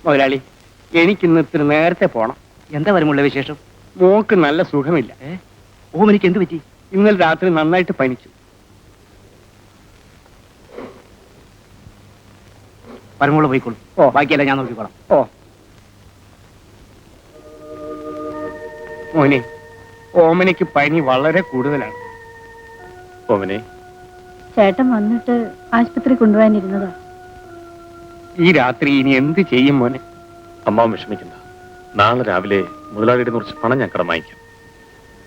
മുതലാളി, എനിക്കിന്ന് ഇത്തിരി നേരത്തെ പോണം. എന്താ വരുമുള്ള വിശേഷം? മോക്ക് നല്ല സുഖമില്ല. ഓമനിക്ക് എന്ത് പറ്റി? ഇന്നലെ രാത്രി നന്നായിട്ട് പനിച്ചു. പരമോള് പോയിക്കോളൂ. ഓ, ബാക്കിയല്ല ഞാൻ നോക്കിക്കോളാം. ഓ മോനെ, ഓമനയ്ക്ക് പനി വളരെ കൂടുതലാണ്. ഓമനെ, ചേട്ടൻ വന്നിട്ട് ആശുപത്രി കൊണ്ടുപോകാനിരുന്നതാ. ഈ രാത്രി ഇനി എന്ത് ചെയ്യും മോനെ? അമ്മാവൻ വിഷമിക്കണ്ട. നാളെ രാവിലെ മുതലാളിയുടെ കുറച്ച് പണം ഞാൻ കടം വാങ്ങിക്കാം.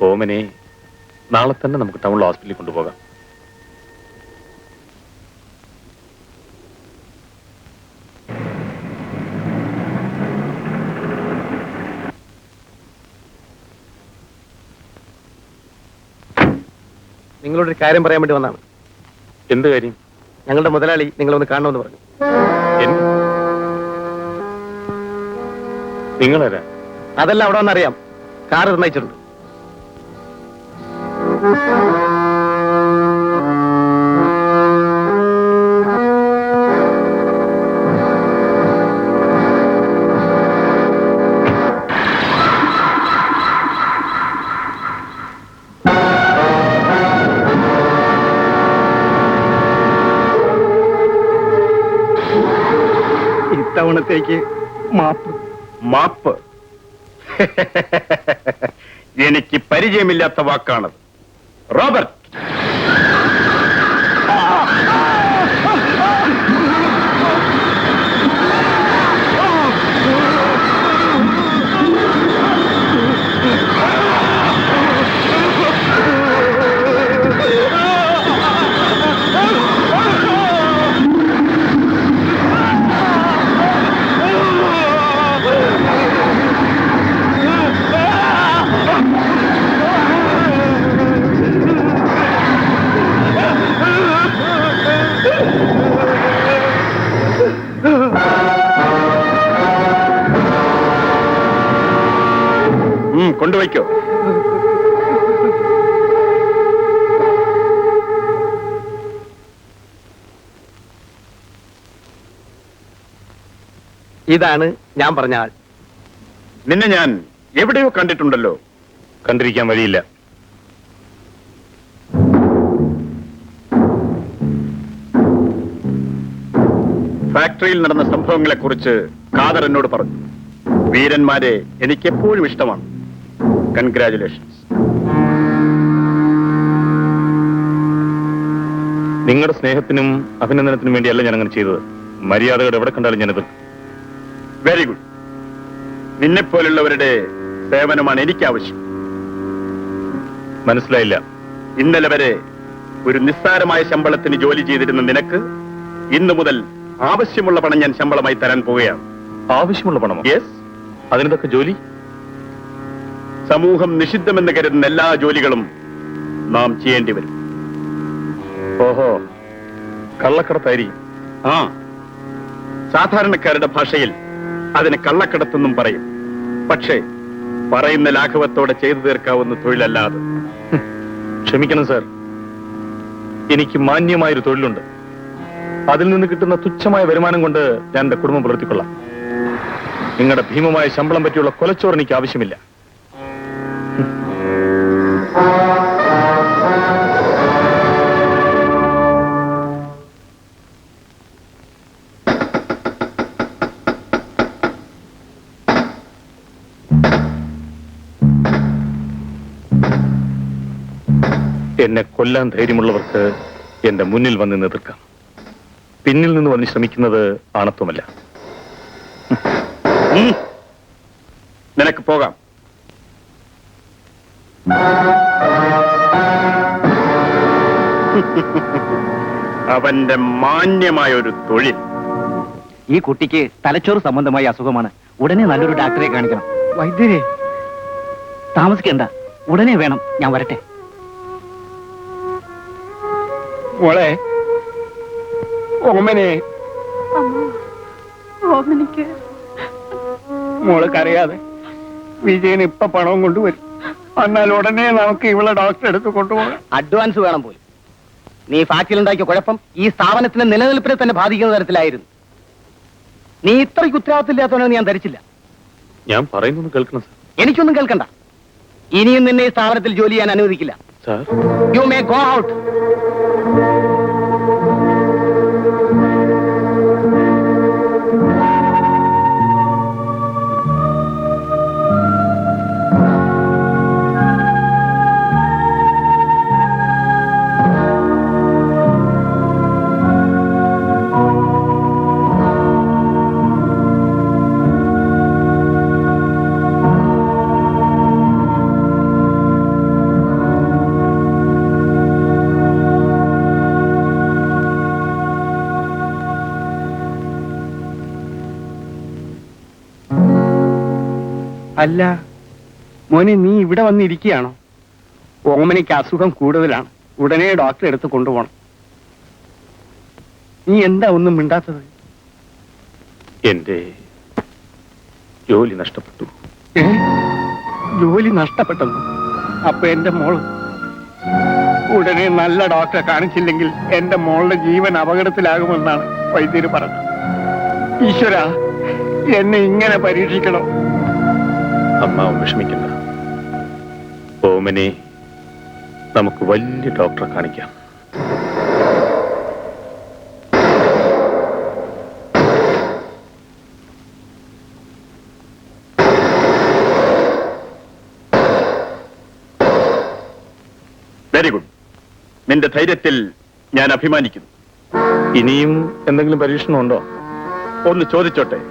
ഓമനെ നാളെ തന്നെ നമുക്ക് ടൗണിൽ ഹോസ്പിറ്റലിൽ കൊണ്ടുപോകാം. നിങ്ങളോടൊരു കാര്യം പറയാൻ വേണ്ടി വന്നാണ്. എന്ത് കാര്യം? ഞങ്ങളുടെ മുതലാളി നിങ്ങളൊന്ന് കാണണമെന്ന് പറഞ്ഞു. നിങ്ങളാരാ? അതെല്ലാം അവിടെ വന്നറിയാം. കാർ നിർണയിച്ചിട്ടുണ്ട്. ഇത്തവണത്തേക്ക് മാപ്പ്. മാപ്പ് എനിക്ക് പരിചയമില്ലാത്ത വാക്കാണത്. റോബർട്ട്, കൊണ്ടുവയ്ക്കോ. ഇതാണ് ഞാൻ പറഞ്ഞ ആൾ. നിന്നെ ഞാൻ എവിടെയോ കണ്ടിട്ടുണ്ടല്ലോ. കണ്ടിരിക്കാൻ വഴിയില്ല. ഫാക്ടറിയിൽ നടന്ന സംഭവങ്ങളെക്കുറിച്ച് ഖാദർ എന്നോട് പറഞ്ഞു. വീരന്മാരെ എനിക്കെപ്പോഴും ഇഷ്ടമാണ്. കൺഗ്രാറ്റുലേഷൻസ്. നിങ്ങളുടെ സ്നേഹത്തിനും അഭിനന്ദനത്തിനും വേണ്ടിയല്ല ഞാൻ അങ്ങനെ ചെയ്തത്. മര്യാദകൾ എവിടെ കണ്ടാലും ഞാൻ എതിർക്കും. Very good. നിന്നെപ്പോലുള്ളവരുടെ സേവനമാണ് എനിക്ക് ആവശ്യം. മനസ്സിലായില്ല. ഇന്നലെ വരെ ഒരു നിസ്സാരമായ ശമ്പളത്തിന് ജോലി ചെയ്തിരുന്ന നിനക്ക് ഇന്നു മുതൽ ആവശ്യമുള്ള പണം ഞാൻ ശമ്പളമായി തരാൻ പോവുകയാണ്. ആവശ്യമുള്ള പണമോ? യെസ്. അതിനൊക്കെ ജോലി? സമൂഹം നിഷിദ്ധമെന്ന് കരുതുന്ന എല്ലാ ജോലികളും നാം ചെയ്യേണ്ടി വരും. ഓഹോ, കള്ളക്കടത്തായിരിക്കും. ആ, സാധാരണക്കാരുടെ ഭാഷയിൽ അതിന് കള്ളക്കടത്തെന്നും പറയും. പക്ഷേ പറയുന്ന ലാഘവത്തോടെ ചെയ്തു തീർക്കാവുന്ന തൊഴിലല്ലാതെ. ക്ഷമിക്കണം സാർ, എനിക്ക് മാന്യമായൊരു തൊഴിലുണ്ട്. അതിൽ നിന്ന് കിട്ടുന്ന തുച്ഛമായ വരുമാനം കൊണ്ട് ഞാൻ എന്റെ കുടുംബം പുലർത്തിക്കൊള്ളാം. നിങ്ങളുടെ ഭീമമായ ശമ്പളം പറ്റിയുള്ള കൊലച്ചോറ് എനിക്ക് ആവശ്യമില്ല. എന്നെ കൊല്ലാൻ ധൈര്യമുള്ളവർക്ക് എന്റെ മുന്നിൽ വന്ന് എതിർക്കാം. പിന്നിൽ നിന്ന് വന്ന് ശ്രമിക്കുന്നത് ആണത്വമല്ല. നിനക്ക് പോകാം. അവന്റെ മാന്യമായ ഒരു തൊഴിൽ. ഈ കുട്ടിക്ക് തലച്ചോറ് സംബന്ധമായ അസുഖമാണ്. ഉടനെ നല്ലൊരു ഡാക്ടറെ കാണിക്കണം. വൈദ്യരെ, താമസിക്കണ്ട, ഉടനെ വേണം. ഞാൻ വരട്ടെ. മോളെ, ഓമനെ, ഓമനിക്ക് മോള് കരയാതെ. വിജയൻ ഇപ്പൊ പണവും കൊണ്ടുവരും. എന്നാൽ ഉടനെ നമുക്ക് ഇവിടെ ഡോക്ടറെ അടുത്ത് കൊണ്ടുപോകാം. അഡ്വാൻസ് വേണം പോലും. നീ ഫാക്ടറിയിൽ ഉണ്ടാക്കിയ കുഴപ്പം ഈ സ്ഥാപനത്തിന്റെ നിലനിൽപ്പിനെ തന്നെ ബാധിക്കുന്ന തരത്തിലായിരുന്നു. നീ ഇത്രയ്ക്ക് ഉത്തരവാദിത്തമില്ലാത്തവനെന്ന് ഞാൻ ധരിച്ചില്ല. ഞാൻ പറയുന്നൊന്ന് കേൾക്കണം സാർ. എനിക്കൊന്നും കേൾക്കണ്ട. ഇനിയും നിന്നെ ഈ സ്ഥാപനത്തിൽ ജോലി ചെയ്യാൻ അനുവദിക്കില്ല. Sir, you may go out. അല്ല മോനെ, നീ ഇവിടെ വന്നിരിക്കുകയാണോ? ഓമനയ്ക്ക് അസുഖം കൂടുതലാണ്. ഉടനെ ഡോക്ടറെ അടുത്ത് കൊണ്ടുപോകണം. നീ എന്താ ഒന്നും മിണ്ടാത്തത്? എന്റെ ജോലി നഷ്ടപ്പെട്ടു. ഏ? ജോലി നഷ്ടപ്പെട്ടെന്നു? അപ്പൊ എന്റെ മോള് ഉടനെ നല്ല ഡോക്ടറെ കാണിച്ചില്ലെങ്കിൽ എന്റെ മോളുടെ ജീവൻ അപകടത്തിലാകുമെന്നാണ് വൈദ്യര് പറഞ്ഞത്. ഈശ്വര, എന്നെ ഇങ്ങനെ പരീക്ഷിക്കണോ? അമ്മാവും വിഷമിക്കണ്ട. ഓമനെ നമുക്ക് വലിയ ഡോക്ടറെ കാണിക്കാം. Very good. നിന്റെ ധൈര്യത്തിൽ ഞാൻ അഭിമാനിക്കുന്നു. ഇനിയും എന്തെങ്കിലും പരീക്ഷണം ഉണ്ടോ? ഒന്ന് ചോദിച്ചോട്ടെ,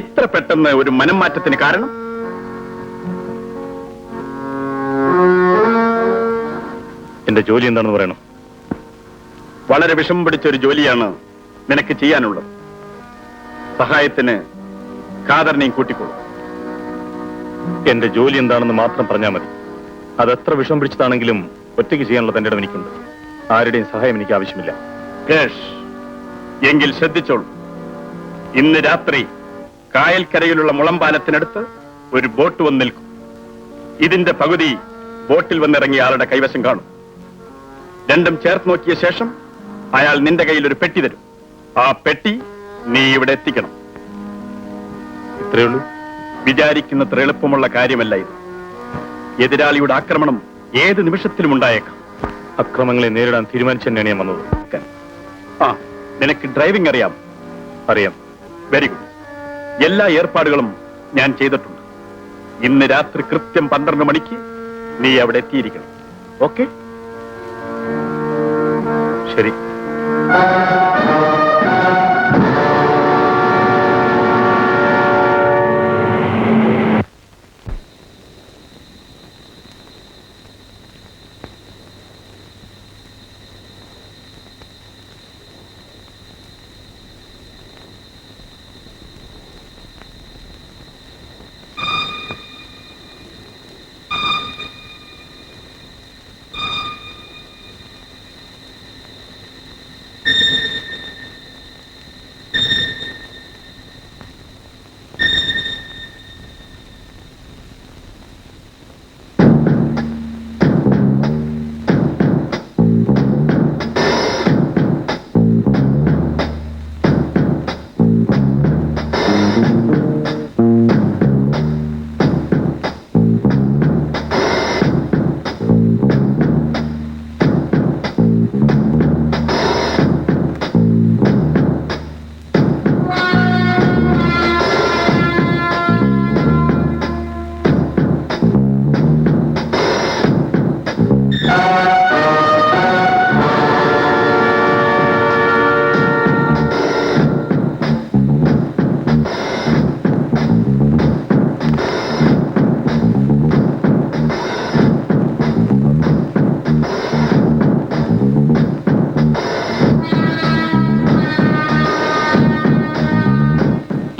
ഇത്ര പെട്ടെന്ന് ഒരു മനം മാറ്റത്തിന് കാരണം? എന്റെ ജോലി എന്താണെന്ന് പറയണം. വളരെ വിഷമം പിടിച്ച ഒരു ജോലിയാണ് നിനക്ക് ചെയ്യാനുള്ളത്. സഹായത്തിന് ഖാദറിനെയും കൂട്ടിക്കൊള്ളു. എന്റെ ജോലി എന്താണെന്ന് മാത്രം പറഞ്ഞാൽ മതി. അതെത്ര വിഷം പിടിച്ചതാണെങ്കിലും ഒറ്റയ്ക്ക് ചെയ്യാനുള്ള തന്റെ ഇടം എനിക്കുണ്ട്. ആരുടെയും സഹായം എനിക്ക് ആവശ്യമില്ല. കേഷ്, എങ്കിൽ ശ്രദ്ധിച്ചോളൂ. ഇന്ന് രാത്രി കായൽക്കരയിലുള്ള മുളമ്പാലത്തിനടുത്ത് ഒരു ബോട്ട് വന്ന് നിൽക്കും. ഇതിന്റെ പകുതി ബോട്ടിൽ വന്നിറങ്ങിയ ആളുടെ കൈവശം കാണും. രണ്ടും ചേർത്ത് നോക്കിയ ശേഷം അയാൾ നിന്റെ കയ്യിൽ ഒരു പെട്ടി തരും. ആ പെട്ടി നീ ഇവിടെ എത്തിക്കണം. ഇത്രയേ ഉള്ളൂ. വിചാരിക്കുന്നത്ര എളുപ്പമുള്ള കാര്യമല്ല ഇത്. എതിരാളിയുടെ ആക്രമണം ഏത് നിമിഷത്തിലും ഉണ്ടായേക്കാം. അക്രമങ്ങളെ നേരിടാൻ തീരുമാനിച്ചു തന്നെയാണ് ഞാൻ വന്നത്. ആ, നിനക്ക് ഡ്രൈവിംഗ് അറിയാം? അറിയാം. Very good. എല്ലാ ഏർപ്പാടുകളും ഞാൻ ചെയ്തിട്ടുണ്ട്. ഇന്ന് രാത്രി കൃത്യം 12 മണിക്ക് നീ അവിടെ എത്തിയിരിക്കണം. ഓക്കെ? ശരി.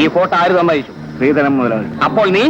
ഈ ഫോട്ടോ ആര് സമ്മതിച്ചു? ശ്രീധരൻ മുതലാളി. അപ്പോൾ നീ